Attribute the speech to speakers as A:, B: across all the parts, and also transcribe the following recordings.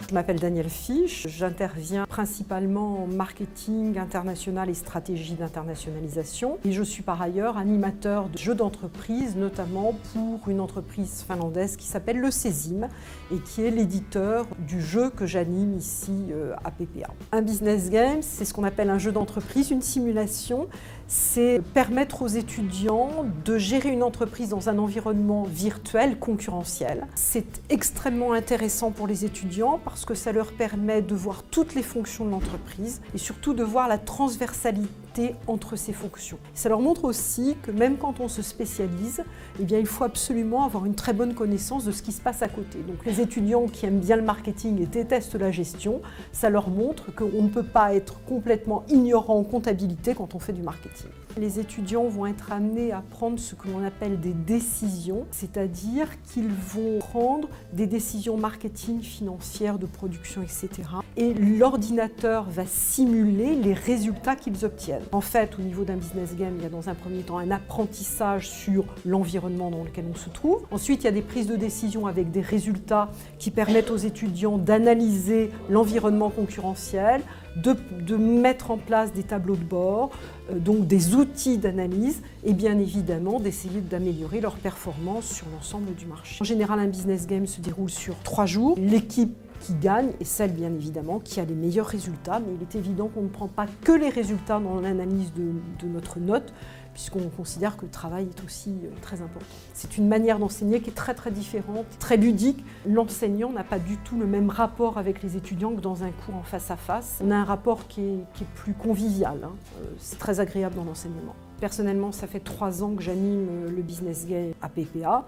A: Je m'appelle Danielle Fisch, j'interviens principalement en marketing international et stratégie d'internationalisation. Et je suis par ailleurs animateur de jeux d'entreprise, notamment pour une entreprise finlandaise qui s'appelle le Cezim et qui est l'éditeur du jeu que j'anime ici à PPA. Un business game, c'est ce qu'on appelle un jeu d'entreprise, une simulation. C'est permettre aux étudiants de gérer une entreprise dans un environnement virtuel concurrentiel. C'est extrêmement intéressant pour les étudiants parce que ça leur permet de voir toutes les fonctions de l'entreprise et surtout de voir la transversalité entre ces fonctions. Ça leur montre aussi que même quand on se spécialise, eh bien, il faut absolument avoir une très bonne connaissance de ce qui se passe à côté. Donc les étudiants qui aiment bien le marketing et détestent la gestion, ça leur montre qu'on ne peut pas être complètement ignorant en comptabilité quand on fait du marketing. Les étudiants vont être amenés à prendre ce que l'on appelle des décisions, c'est-à-dire qu'ils vont prendre des décisions marketing, financières, de production, etc. Et l'ordinateur va simuler les résultats qu'ils obtiennent. En fait, au niveau d'un business game, il y a dans un premier temps un apprentissage sur l'environnement dans lequel on se trouve. Ensuite, il y a des prises de décision avec des résultats qui permettent aux étudiants d'analyser l'environnement concurrentiel, de mettre en place des tableaux de bord, donc des outils d'analyse et bien évidemment d'essayer d'améliorer leur performance sur l'ensemble du marché. En général, un business game se déroule sur 3 jours. L'équipe qui gagne est celle bien évidemment qui a les meilleurs résultats, mais il est évident qu'on ne prend pas que les résultats dans l'analyse de notre note, puisqu'on considère que le travail est aussi très important. C'est une manière d'enseigner qui est très très différente, très ludique. L'enseignant n'a pas du tout le même rapport avec les étudiants que dans un cours en face à face. On a un rapport qui est plus convivial, hein. C'est très agréable dans l'enseignement. Personnellement, ça fait 3 ans que j'anime le business game à PPA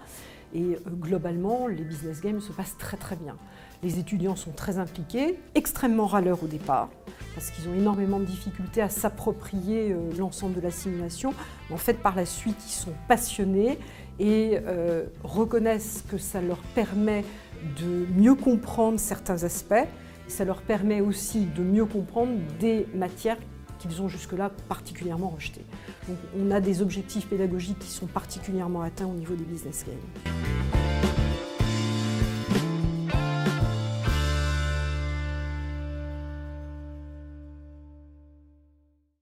A: et globalement, les business games se passent très très bien. Les étudiants sont très impliqués, extrêmement râleurs au départ, parce qu'ils ont énormément de difficultés à s'approprier l'ensemble de la simulation. Mais en fait, par la suite, ils sont passionnés et reconnaissent que ça leur permet de mieux comprendre certains aspects. Et ça leur permet aussi de mieux comprendre des matières qu'ils ont jusque-là particulièrement rejetées. Donc on a des objectifs pédagogiques qui sont particulièrement atteints au niveau des business games.